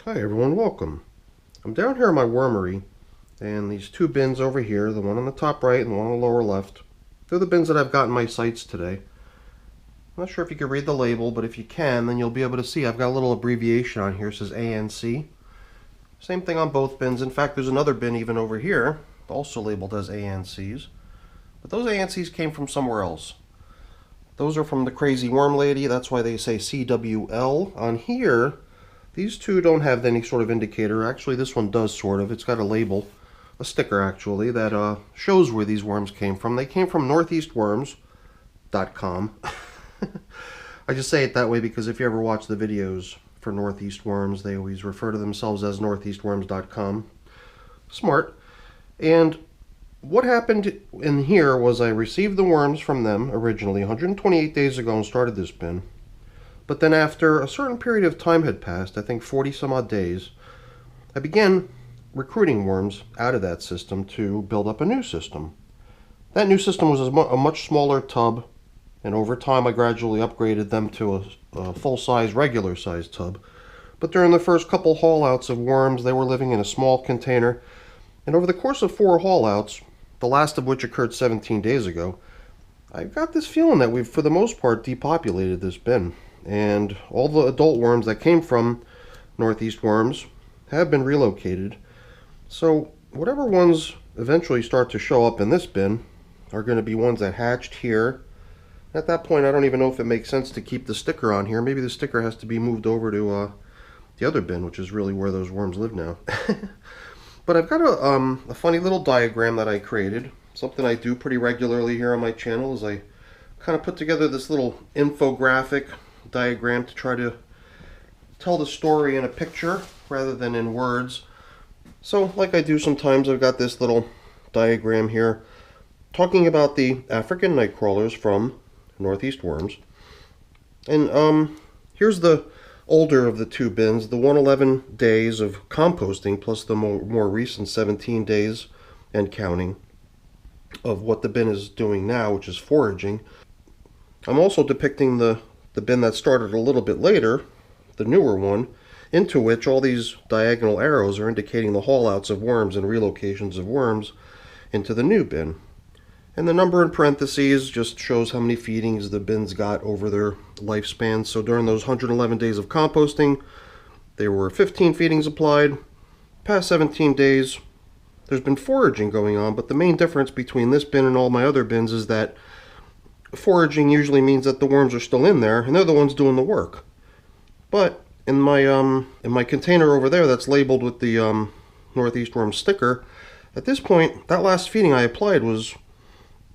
Hi everyone, welcome. I'm down here in my wormery, and these two bins over here, the one on the top right and the one on the lower left, they're the bins that I've got in my sites today. I'm not sure if you can read the label, but if you can, then you'll be able to see I've got a little abbreviation on here. It says ANC. Same thing on both bins. In fact, there's another bin even over here, also labeled as ANCs. But those ANCs came from somewhere else. Those are from the crazy worm lady, that's why they say CWL. On here, these two don't have any sort of indicator. Actually, this one does sort of. It's got a label, a sticker actually, that shows where these worms came from. They came from northeastworms.com. I just say it that way because if you ever watch the videos for Northeast Worms, they always refer to themselves as northeastworms.com. Smart. And what happened in here was I received the worms from them originally 128 days ago and started this bin. But then after a certain period of time had passed, I think 40 some odd days, I began recruiting worms out of that system to build up a new system. That new system was a much smaller tub, and over time I gradually upgraded them to a full-size, regular-sized tub. But during the first couple haul-outs of worms, they were living in a small container, and over the course of 4 haul-outs, the last of which occurred 17 days ago, I got this feeling that we've, for the most part, depopulated this bin. And all the adult worms that came from Northeast Worms have been relocated. So whatever ones eventually start to show up in this bin are going to be ones that hatched here. At that point, I don't even know if it makes sense to keep the sticker on here. Maybe the sticker has to be moved over to the other bin, which is really where those worms live now. But I've got a funny little diagram that I created. Something I do pretty regularly here on my channel is I kind of put together this little infographic diagram to try to tell the story in a picture rather than in words. So like I do sometimes, I've got this little diagram here talking about the African night crawlers from Northeast Worms. And here's the older of the two bins, the 111 days of composting plus the more recent 17 days and counting of what the bin is doing now, which is foraging. I'm also depicting the bin that started a little bit later, the newer one, into which all these diagonal arrows are indicating the haul-outs of worms and relocations of worms into the new bin. And the number in parentheses just shows how many feedings the bins got over their lifespan. So during those 111 days of composting, there were 15 feedings applied. Past 17 days, there's been foraging going on, but the main difference between this bin and all my other bins is that foraging usually means that the worms are still in there, and they're the ones doing the work. But in my container over there that's labeled with the Northeast Worm sticker, at this point, that last feeding I applied was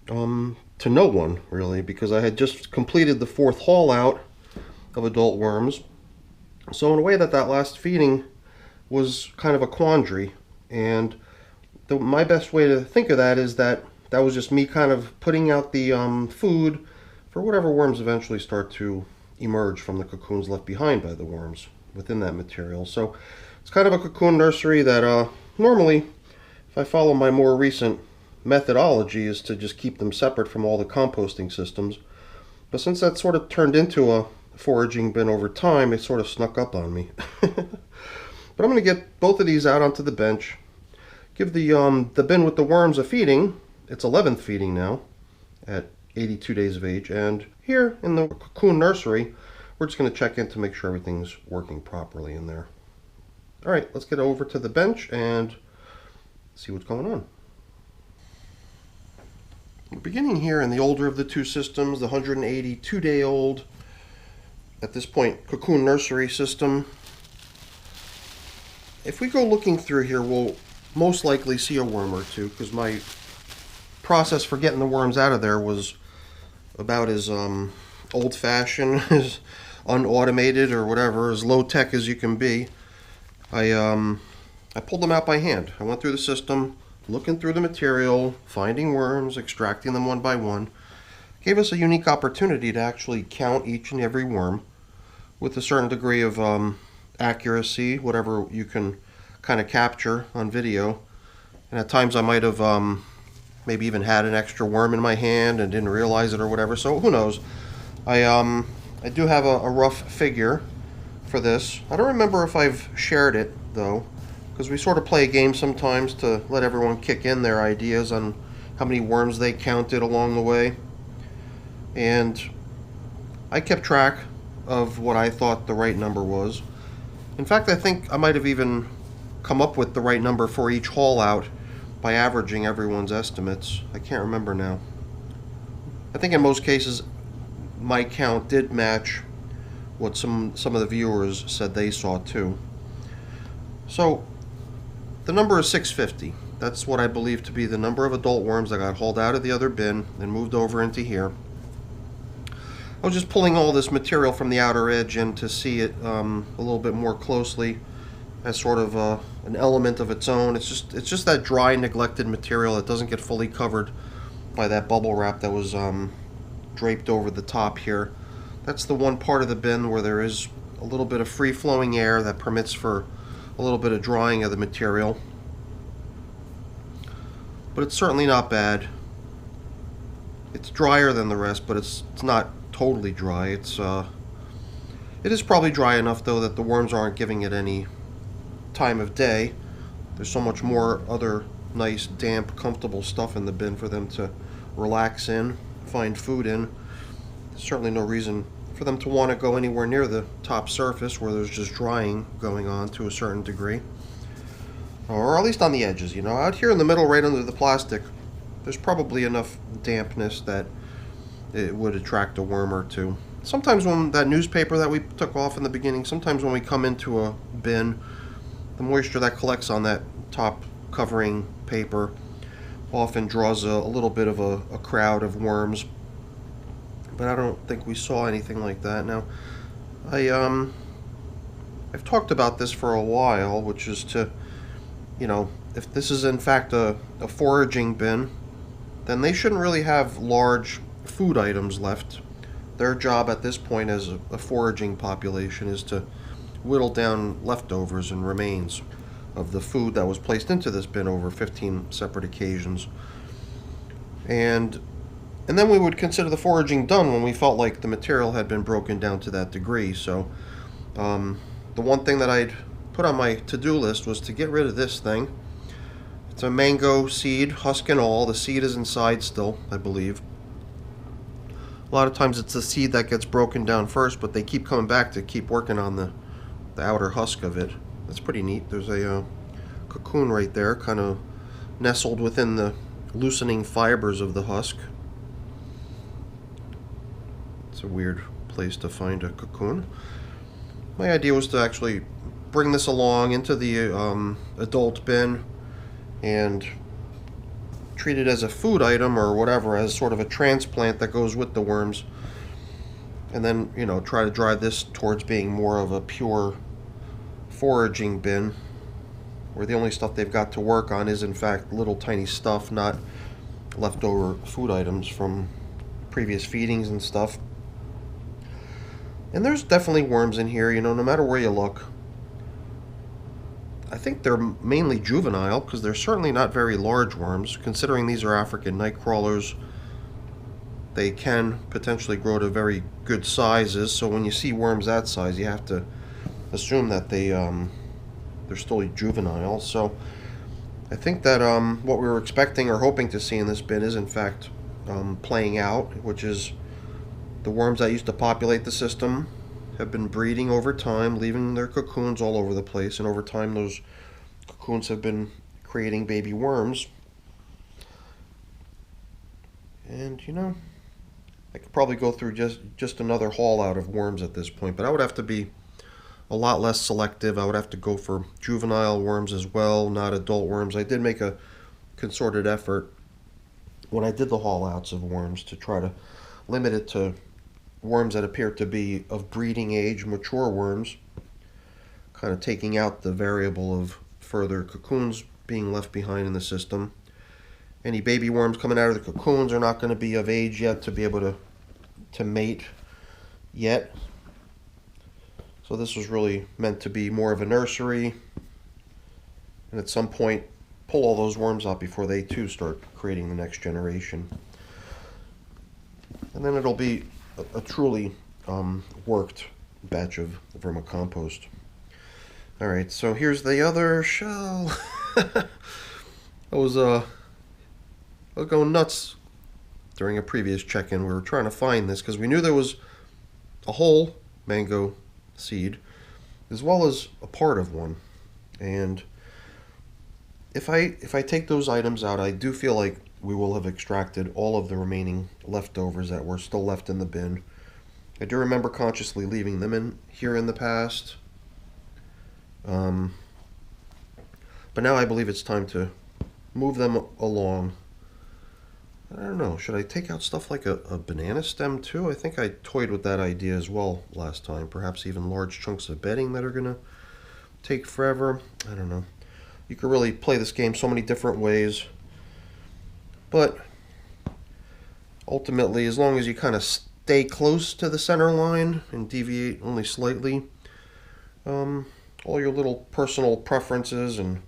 to no one, really, because I had just completed the 4th haul out of adult worms. So in a way that last feeding was kind of a quandary, and my best way to think of that is that was just me kind of putting out the food for whatever worms eventually start to emerge from the cocoons left behind by the worms within that material. So it's kind of a cocoon nursery that normally, if I follow my more recent methodology, is to just keep them separate from all the composting systems. But since that sort of turned into a foraging bin over time, it sort of snuck up on me. But I'm going to get both of these out onto the bench, give the bin with the worms a feeding. It's 11th feeding now at 82 days of age, and here in the cocoon nursery we're just going to check in to make sure everything's working properly in there. Alright, let's get over to the bench and see what's going on. We're beginning here in the older of the two systems, the 182-day-old, at this point, cocoon nursery system. If we go looking through here, we'll most likely see a worm or two, because my process for getting the worms out of there was about as old-fashioned, as unautomated, or whatever, as low-tech as you can be. I pulled them out by hand. I went through the system, looking through the material, finding worms, extracting them one by one. Gave us a unique opportunity to actually count each and every worm with a certain degree of accuracy, whatever you can kind of capture on video. And at times I might have maybe even had an extra worm in my hand and didn't realize it or whatever, so who knows. I do have a rough figure for this. I don't remember if I've shared it though, because we sort of play a game sometimes to let everyone kick in their ideas on how many worms they counted along the way. And I kept track of what I thought the right number was. In fact, I think I might have even come up with the right number for each haul out by averaging everyone's estimates. I can't remember now. I think in most cases my count did match what some of the viewers said they saw too. So the number is 650. That's what I believe to be the number of adult worms that got hauled out of the other bin and moved over into here. I was just pulling all this material from the outer edge in to see it a little bit more closely as sort of an element of its own. It's just that dry, neglected material that doesn't get fully covered by that bubble wrap that was draped over the top here. That's the one part of the bin where there is a little bit of free-flowing air that permits for a little bit of drying of the material. But it's certainly not bad. It's drier than the rest, but it's not totally dry. It is probably dry enough though that the worms aren't giving it any time of day. There's so much more other nice, damp, comfortable stuff in the bin for them to relax in, find food in. There's certainly no reason for them to want to go anywhere near the top surface where there's just drying going on to a certain degree. Or at least on the edges, you know. Out here in the middle, right under the plastic, there's probably enough dampness that it would attract a worm or two. Sometimes when that newspaper that we took off in the beginning, sometimes when we come into a bin, the moisture that collects on that top covering paper often draws a little bit of a crowd of worms. But I don't think we saw anything like that. Now, I've talked about this for a while, which is to, you know, if this is in fact a foraging bin, then they shouldn't really have large food items left. Their job at this point as a foraging population is to whittle down leftovers and remains of the food that was placed into this bin over 15 separate occasions. And then we would consider the foraging done when we felt like the material had been broken down to that degree. So the one thing that I'd put on my to-do list was to get rid of this thing. It's a mango seed, husk and all. The seed is inside still, I believe. A lot of times it's the seed that gets broken down first, but they keep coming back to keep working on the outer husk of it. That's pretty neat. There's a cocoon right there, kind of nestled within the loosening fibers of the husk. It's a weird place to find a cocoon. My idea was to actually bring this along into the adult bin and treat it as a food item or whatever, as sort of a transplant that goes with the worms, and then, you know, try to drive this towards being more of a pure foraging bin where the only stuff they've got to work on is in fact little tiny stuff, not leftover food items from previous feedings and stuff. And there's definitely worms in here, you know, no matter where you look. I think they're mainly juvenile because they're certainly not very large worms. Considering these are African night crawlers, they can potentially grow to very good sizes. So when you see worms that size, you have to assume that they're still juvenile. So I think that what we were expecting or hoping to see in this bin is in fact playing out, which is the worms that used to populate the system have been breeding over time, leaving their cocoons all over the place, and over time those cocoons have been creating baby worms. And you know, I could probably go through just another haul out of worms at this point, but I would have to be a lot less selective. I would have to go for juvenile worms as well, not adult worms. I did make a concerted effort when I did the haul outs of worms to try to limit it to worms that appear to be of breeding age, mature worms, kind of taking out the variable of further cocoons being left behind in the system. Any baby worms coming out of the cocoons are not going to be of age yet to be able to mate yet. So this was really meant to be more of a nursery, and at some point pull all those worms out before they too start creating the next generation. And then it'll be a truly worked batch of vermicompost. Alright, so here's the other shell. I was going nuts during a previous check-in. We were trying to find this because we knew there was a whole mango seed as well as a part of one. And if I take those items out, I do feel like we will have extracted all of the remaining leftovers that were still left in the bin. I do remember consciously leaving them in here in the past. But now I believe it's time to move them along. I don't know, should I take out stuff like a banana stem too? I think I toyed with that idea as well last time. Perhaps even large chunks of bedding that are going to take forever. I don't know. You could really play this game so many different ways. But ultimately, as long as you kind of stay close to the center line and deviate only slightly, all your little personal preferences and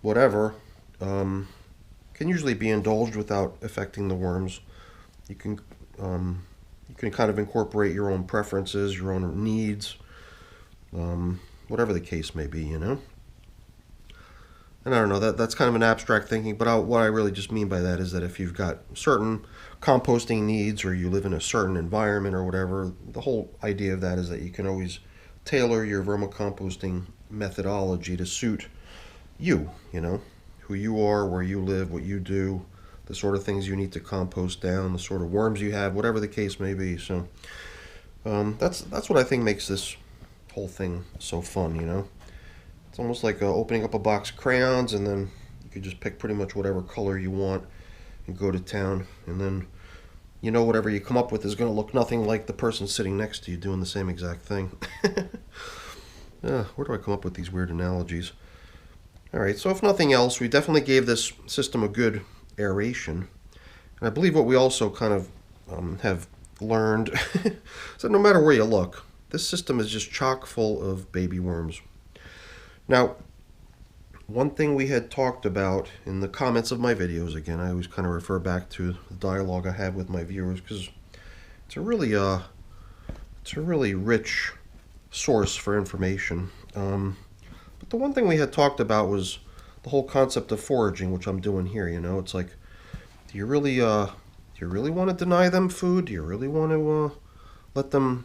whatever can usually be indulged without affecting the worms. You can kind of incorporate your own preferences, your own needs, whatever the case may be, you know. And I don't know, that's kind of an abstract thinking, but what I really just mean by that is that if you've got certain composting needs or you live in a certain environment or whatever, the whole idea of that is that you can always tailor your vermicomposting methodology to suit you, you know, who you are, where you live, what you do, the sort of things you need to compost down, the sort of worms you have, whatever the case may be. So that's what I think makes this whole thing so fun, you know. It's almost like opening up a box of crayons, and then you could just pick pretty much whatever color you want and go to town, and then you know whatever you come up with is going to look nothing like the person sitting next to you doing the same exact thing. Where do I come up with these weird analogies? Alright, so if nothing else, we definitely gave this system a good aeration. And I believe what we also kind of have learned is that no matter where you look, this system is just chock full of baby worms. Now, one thing we had talked about in the comments of my videos, again, I always kind of refer back to the dialogue I had with my viewers because it's a really rich source for information. But the one thing we had talked about was the whole concept of foraging, which I'm doing here. You know, it's like, do you really want to deny them food? Do you really want to let them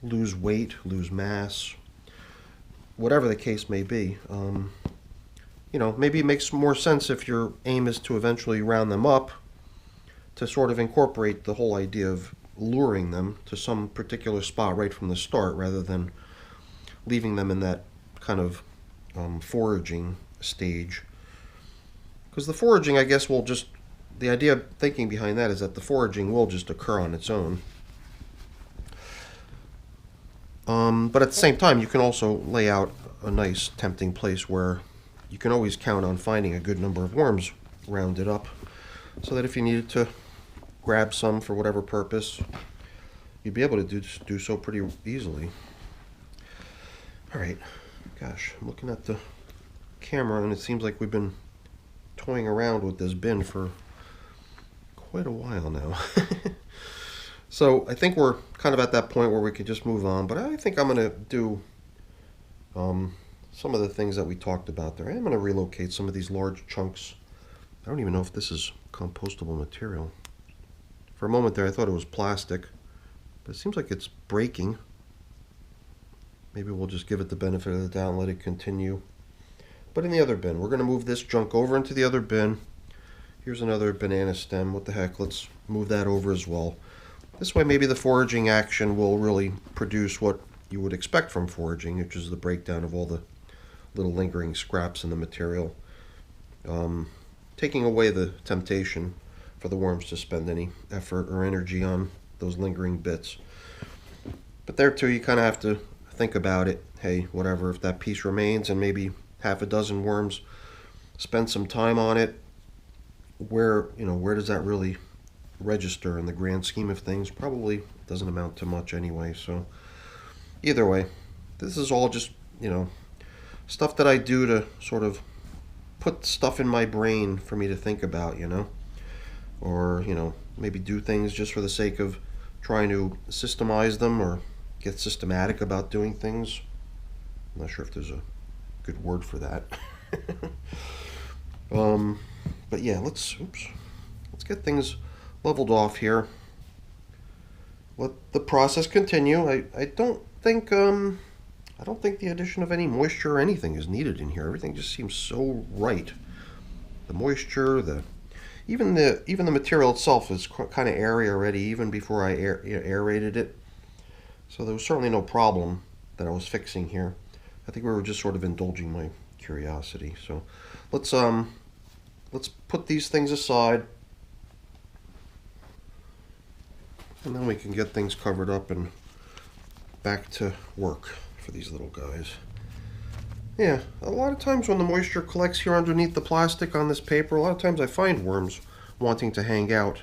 lose weight, lose mass, whatever the case may be? You know, maybe it makes more sense if your aim is to eventually round them up, to sort of incorporate the whole idea of luring them to some particular spot right from the start, rather than leaving them in that kind of foraging stage. Because the foraging, I guess, will just, the idea of thinking behind that is that the foraging will just occur on its own. But at the same time, you can also lay out a nice, tempting place where you can always count on finding a good number of worms rounded up, so that if you needed to grab some for whatever purpose, you'd be able to do so pretty easily. Alright, gosh, I'm looking at the camera and it seems like we've been toying around with this bin for quite a while now. So I think we're kind of at that point where we could just move on, but I think I'm going to do some of the things that we talked about there. I'm going to relocate some of these large chunks. I don't even know if this is compostable material. For a moment there I thought it was plastic, but it seems like it's breaking. Maybe we'll just give it the benefit of the doubt and let it continue. But in the other bin, we're going to move this junk over into the other bin. Here's another banana stem. What the heck, let's move that over as well. This way maybe the foraging action will really produce what you would expect from foraging, which is the breakdown of all the little lingering scraps in the material. Taking away the temptation for the worms to spend any effort or energy on those lingering bits. But there too, you kind of have to think about it. Hey, whatever, if that piece remains and maybe half a dozen worms spend some time on it, where does that really register in the grand scheme of things? Probably doesn't amount to much anyway. So either way, this is all just, stuff that I do to sort of put stuff in my brain for me to think about, or maybe do things just for the sake of trying to systemize them or get systematic about doing things. I'm not sure if there's a good word for that. But yeah, let's get things leveled off here. Let the process continue. I don't think the addition of any moisture or anything is needed in here. Everything just seems so right. The moisture, even the material itself is kind of airy already, even before I aerated it. So there was certainly no problem that I was fixing here. I think we were just sort of indulging my curiosity. So let's put these things aside, and then we can get things covered up and back to work for these little guys. Yeah, a lot of times when the moisture collects here underneath the plastic on this paper, a lot of times I find worms wanting to hang out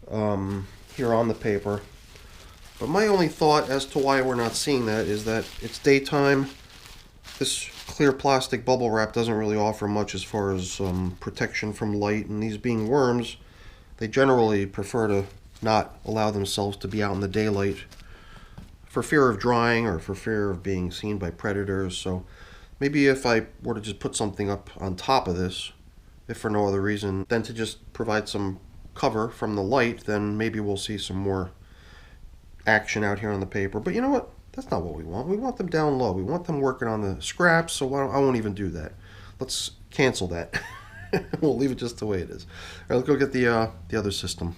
here on the paper. But my only thought as to why we're not seeing that is that it's daytime. This clear plastic bubble wrap doesn't really offer much as far as protection from light, and these being worms, they generally prefer to not allow themselves to be out in the daylight for fear of drying or for fear of being seen by predators. So maybe if I were to just put something up on top of this, if for no other reason than to just provide some cover from the light, then maybe we'll see some more action out here on the paper. But you know what? That's not what we want. We want them down low. We want them working on the scraps, so I won't even do that. Let's cancel that. We'll leave it just the way it is. All right, let's go get the other system.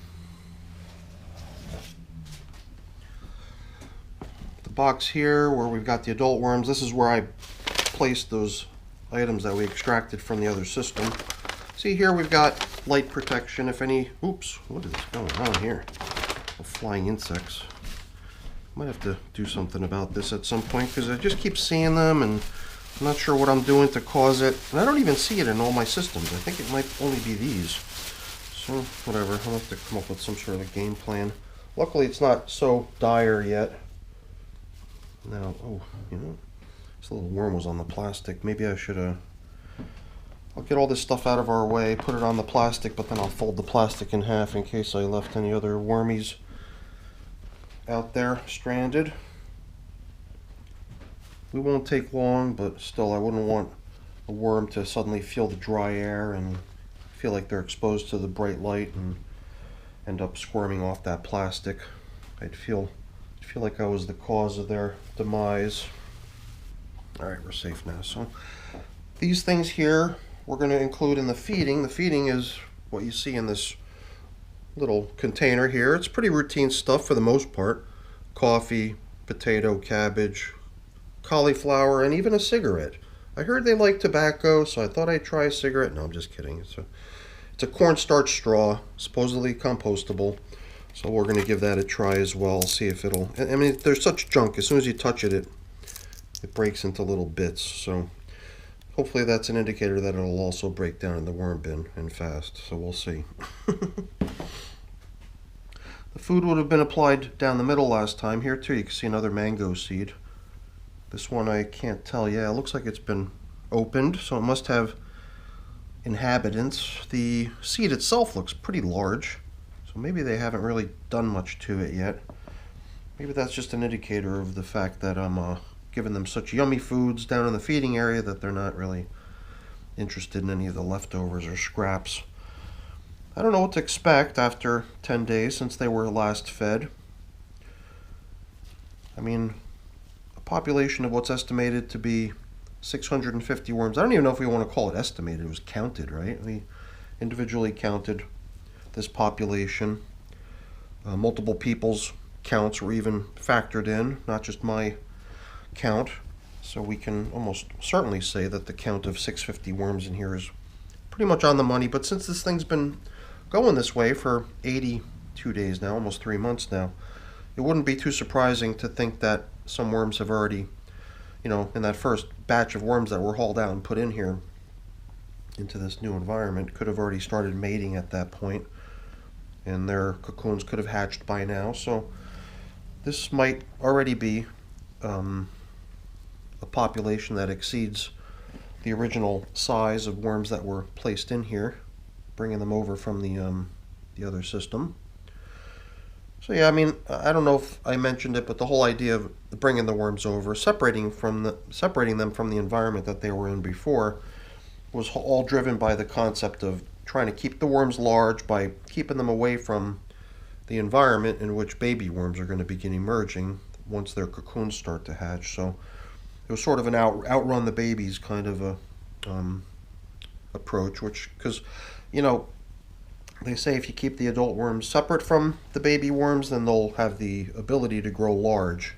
The box here where we've got the adult worms, this is where I placed those items that we extracted from the other system. See here we've got light protection if any. Oops, what is going on here? Flying insects. Might have to do something about this at some point because I just keep seeing them and I'm not sure what I'm doing to cause it. And I don't even see it in all my systems. I think it might only be these. So whatever, I'll have to come up with some sort of game plan. Luckily it's not so dire yet. Now, oh, you know, this little worm was on the plastic. Maybe I should I'll get all this stuff out of our way, put it on the plastic, but then I'll fold the plastic in half in case I left any other wormies out there stranded. We won't take long, but still I wouldn't want a worm to suddenly feel the dry air and feel like they're exposed to the bright light and end up squirming off that plastic. I'd feel like I was the cause of their demise. Alright, we're safe now. So these things here we're going to include in the feeding. The feeding is what you see in this little container here. It's pretty routine stuff for the most part. Coffee, potato, cabbage, cauliflower, and even a cigarette. I heard they like tobacco, so I thought I'd try a cigarette. No, I'm just kidding. It's a cornstarch straw, supposedly compostable. So we're going to give that a try as well, see if it'll... I mean, there's such junk. As soon as you touch it, it breaks into little bits. So hopefully that's an indicator that it'll also break down in the worm bin and fast. So we'll see. The food would have been applied down the middle last time. Here too you can see another mango seed. This one I can't tell. Yeah, it looks like it's been opened, so it must have inhabitants. The seed itself looks pretty large, so maybe they haven't really done much to it yet. Maybe that's just an indicator of the fact that I'm giving them such yummy foods down in the feeding area that they're not really interested in any of the leftovers or scraps. I don't know what to expect after 10 days since they were last fed. I mean, a population of what's estimated to be 650 worms. I don't even know if we want to call it estimated. It was counted, right? We individually counted this population. Multiple people's counts were even factored in, not just my count. So we can almost certainly say that the count of 650 worms in here is pretty much on the money. But since this thing's been going this way for 82 days now, almost 3 months now, it wouldn't be too surprising to think that some worms have already, you know, in that first batch of worms that were hauled out and put in here into this new environment, could have already started mating at that point, and their cocoons could have hatched by now. So this might already be a population that exceeds the original size of worms that were placed in here, bringing them over from the other system. So yeah, I mean, I don't know if I mentioned it, but the whole idea of bringing the worms over, separating them from the environment that they were in before, was all driven by the concept of trying to keep the worms large by keeping them away from the environment in which baby worms are going to begin emerging once their cocoons start to hatch. So it was sort of an outrun the babies kind of a approach, which, because, you know, they say if you keep the adult worms separate from the baby worms, then they'll have the ability to grow large,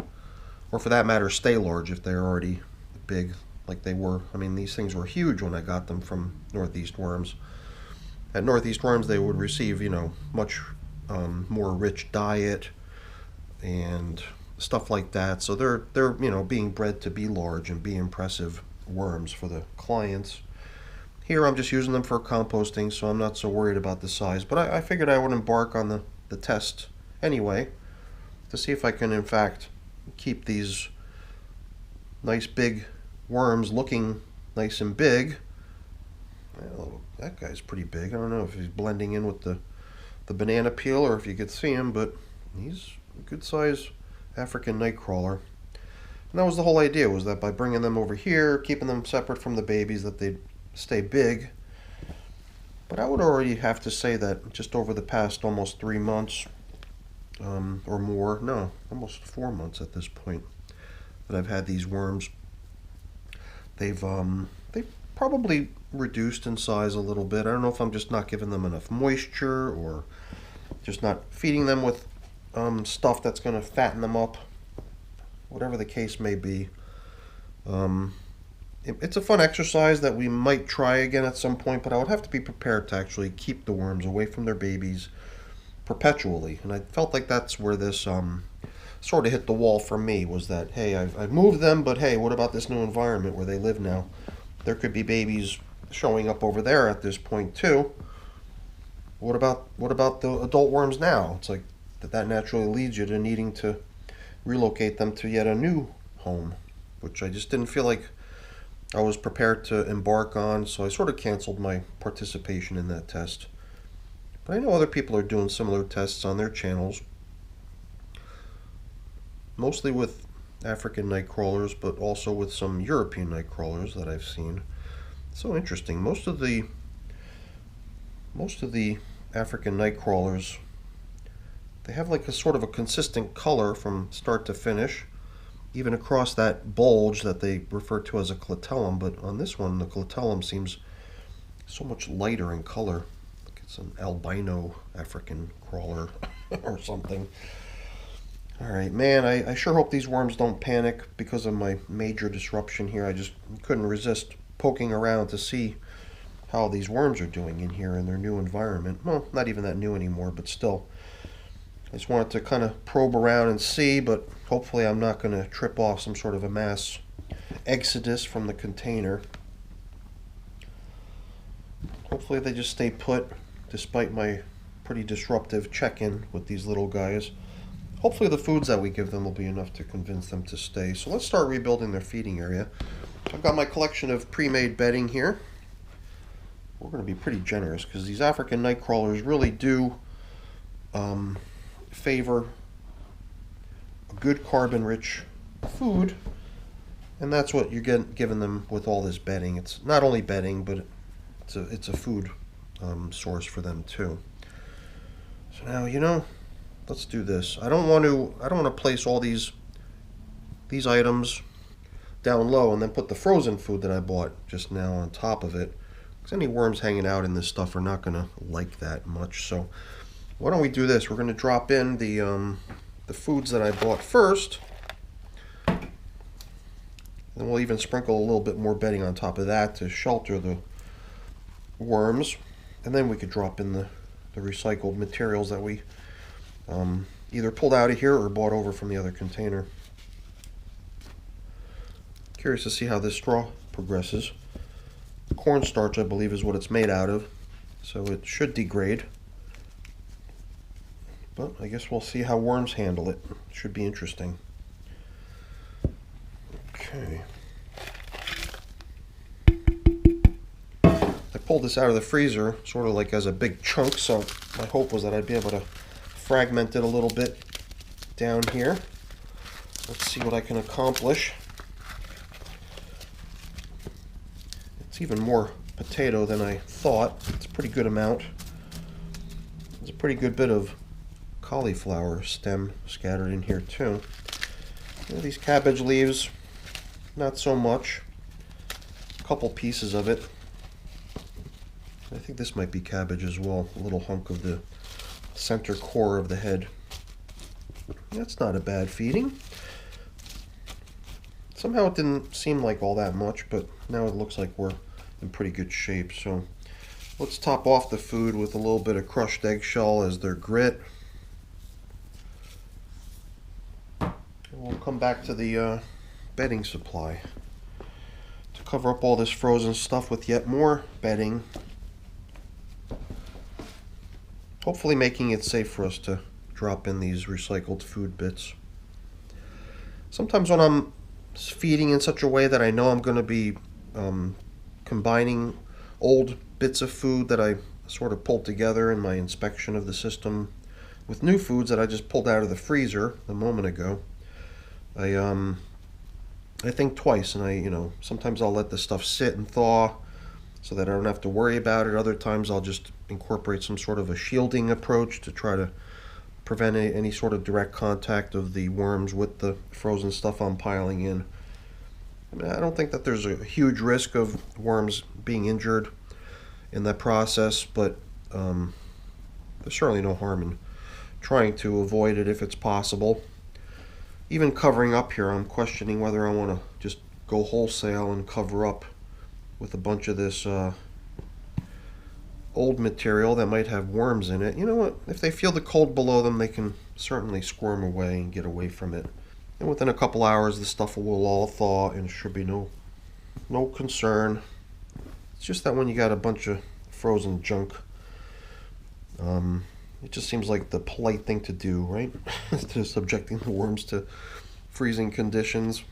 or for that matter, stay large if they're already big like they were. I mean, these things were huge when I got them from Northeast Worms. At Northeast Worms, they would receive, you know, much more rich diet and stuff like that. So they're you know, being bred to be large and be impressive worms for the clients. Here I'm just using them for composting, so I'm not so worried about the size. But I figured I would embark on the test anyway to see if I can in fact keep these nice big worms looking nice and big. Well, that guy's pretty big. I don't know if he's blending in with the banana peel or if you could see him, but he's a good size African nightcrawler. And that was the whole idea, was that by bringing them over here, keeping them separate from the babies, that they'd stay big. But I would already have to say that just over the past almost 3 months, or more, no, almost 4 months at this point, that I've had these worms, they've probably reduced in size a little bit. I don't know if I'm just not giving them enough moisture or just not feeding them with stuff that's going to fatten them up. Whatever the case may be. It's a fun exercise that we might try again at some point, but I would have to be prepared to actually keep the worms away from their babies perpetually. And I felt like that's where this sort of hit the wall for me, was that, hey, I've moved them, but hey, what about this new environment where they live now? There could be babies showing up over there at this point too. What about the adult worms now? It's like that naturally leads you to needing to relocate them to yet a new home, which I just didn't feel like I was prepared to embark on, so I sort of canceled my participation in that test. But I know other people are doing similar tests on their channels, mostly with African nightcrawlers, but also with some European nightcrawlers that I've seen. So interesting. Most of the African nightcrawlers, they have like a sort of a consistent color from start to finish, even across that bulge that they refer to as a clitellum. But on this one, the clitellum seems so much lighter in color, like it's an albino African crawler or something. All right, man, I sure hope these worms don't panic because of my major disruption here. I just couldn't resist poking around to see how these worms are doing in here in their new environment. Well, not even that new anymore, but still. I just wanted to kind of probe around and see, but hopefully I'm not going to trip off some sort of a mass exodus from the container. Hopefully they just stay put despite my pretty disruptive check-in with these little guys. Hopefully the foods that we give them will be enough to convince them to stay. So let's start rebuilding their feeding area. I've got my collection of pre-made bedding here. We're going to be pretty generous because these African nightcrawlers really do favor a good carbon-rich food, and that's what you're giving them with all this bedding. It's not only bedding, but it's a food source for them too. So now, you know, let's do this. I don't want to place all these items down low and then put the frozen food that I bought just now on top of it, because any worms hanging out in this stuff are not going to like that much. So why don't we do this? We're going to drop in the foods that I bought first, and we'll even sprinkle a little bit more bedding on top of that to shelter the worms, and then we could drop in the recycled materials that we either pulled out of here or bought over from the other container. Curious to see how this straw progresses. Cornstarch, I believe, is what it's made out of, so it should degrade. But I guess we'll see how worms handle it. Should be interesting. Okay. I pulled this out of the freezer sort of like as a big chunk, so my hope was that I'd be able to fragment it a little bit down here. Let's see what I can accomplish. It's even more potato than I thought. It's a pretty good amount. There's a pretty good bit of cauliflower stem scattered in here too. These cabbage leaves, not so much. A couple pieces of it. I think this might be cabbage as well. A little hunk of the center core of the head. That's not a bad feeding. Somehow it didn't seem like all that much, but now it looks like we're in pretty good shape. So let's top off the food with a little bit of crushed eggshell as their grit. And we'll come back to the bedding supply to cover up all this frozen stuff with yet more bedding. Hopefully making it safe for us to drop in these recycled food bits. Sometimes when I'm feeding in such a way that I know I'm going to be combining old bits of food that I sort of pulled together in my inspection of the system with new foods that I just pulled out of the freezer a moment ago, I think twice, and sometimes I'll let the stuff sit and thaw so that I don't have to worry about it. Other times I'll just incorporate some sort of a shielding approach to try to prevent any sort of direct contact of the worms with the frozen stuff I'm piling in. I don't think that there's a huge risk of worms being injured in that process, but there's certainly no harm in trying to avoid it if it's possible. Even covering up here, I'm questioning whether I want to just go wholesale and cover up with a bunch of this old material that might have worms in it. You know what? If they feel the cold below them, they can certainly squirm away and get away from it. And within a couple hours, the stuff will all thaw and should be no concern. It's just that when you got a bunch of frozen junk, it just seems like the polite thing to do, right? Instead of subjecting the worms to freezing conditions.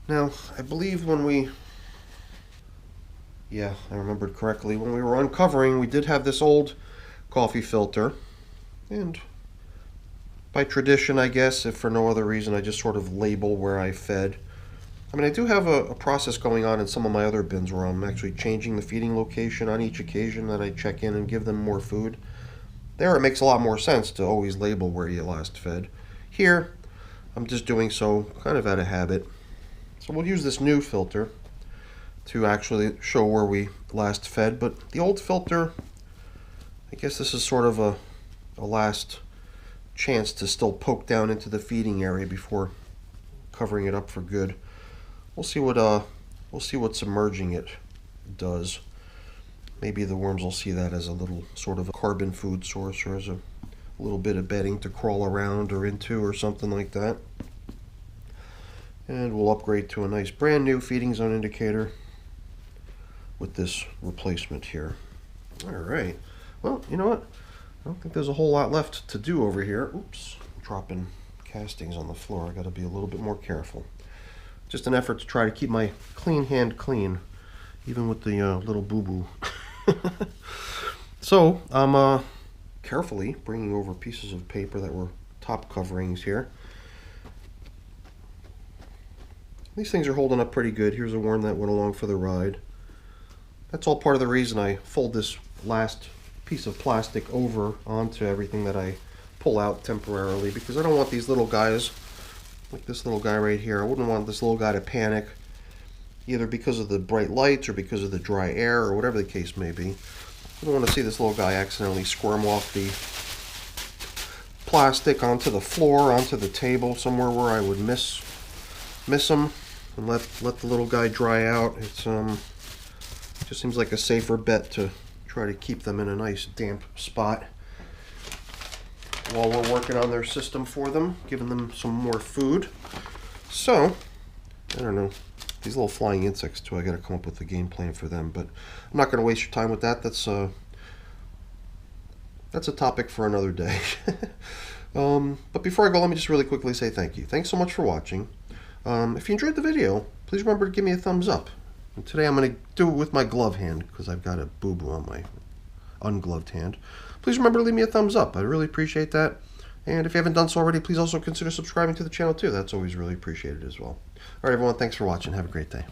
Now, I believe I remembered correctly. When we were uncovering, we did have this old coffee filter. And by tradition, I guess, if for no other reason, I just sort of label where I fed. I mean, I do have a process going on in some of my other bins where I'm actually changing the feeding location on each occasion that I check in and give them more food. There, it makes a lot more sense to always label where you last fed. Here, I'm just doing so kind of out of habit. So we'll use this new filter to actually show where we last fed, but the old filter, I guess this is sort of a last chance to still poke down into the feeding area before covering it up for good. We'll see what submerging it does. Maybe the worms will see that as a little sort of a carbon food source, or as a little bit of bedding to crawl around or into or something like that. And we'll upgrade to a nice brand new feeding zone indicator with this replacement here. Alright, well, you know what? I don't think there's a whole lot left to do over here. Oops, I'm dropping castings on the floor. I gotta be a little bit more careful. Just an effort to try to keep my clean hand clean, even with the little boo-boo. So, I'm carefully bringing over pieces of paper that were top coverings here. These things are holding up pretty good. Here's a worm that went along for the ride. That's all part of the reason I fold this last piece of plastic over onto everything that I pull out temporarily, because I don't want these little guys, like this little guy right here, I wouldn't want this little guy to panic, either because of the bright lights or because of the dry air or whatever the case may be. I don't want to see this little guy accidentally squirm off the plastic onto the floor, onto the table, somewhere where I would miss him, and let the little guy dry out. It's just seems like a safer bet to try to keep them in a nice damp spot while we're working on their system for them, giving them some more food. So, I don't know, these little flying insects too, I gotta come up with a game plan for them, but I'm not gonna waste your time with that. That's a topic for another day. But before I go, let me just really quickly say thank you. Thanks so much for watching. If you enjoyed the video, please remember to give me a thumbs up. And today I'm going to do it with my glove hand because I've got a boo-boo on my ungloved hand. Please please remember to leave me a thumbs up. I really appreciate that. And if you haven't done so already, please also consider subscribing to the channel too. That's always really appreciated as well. All right, everyone, thanks for watching. Have a great day.